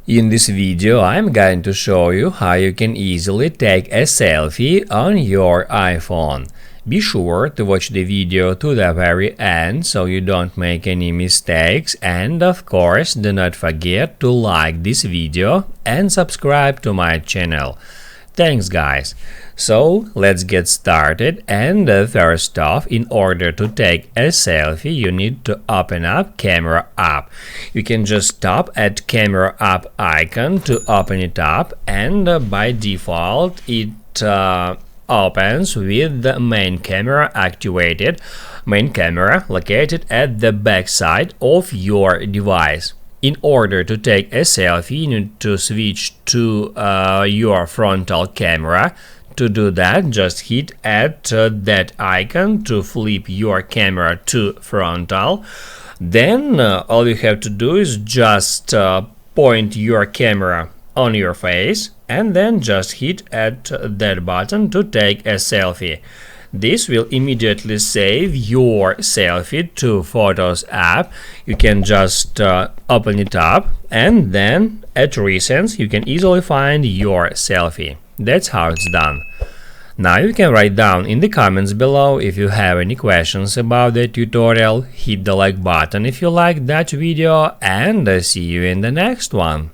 In this video, I'm going to show you how you can easily take a selfie on your iPhone. Be sure to watch the video to the very end so you don't make any mistakes, and of course do not forget to like this video and subscribe to my channel. Thanks guys! So let's get started, and first off, in order to take a selfie you need to open up Camera app. You can just tap at Camera app icon to open it up, and by default it opens with the main camera activated, main camera located at the back side of your device. In order to take a selfie, you need to switch to your frontal camera. To do that, just hit at that icon to flip your camera to frontal. Then all you have to do is just point your camera on your face and then just hit at that button to take a selfie. This will immediately save your selfie to Photos app. You can just open it up, and then at Recents you can easily find your selfie. That's how it's done. Now you can write down in the comments below if you have any questions about the tutorial. Hit the like button if you liked that video, and see you in the next one.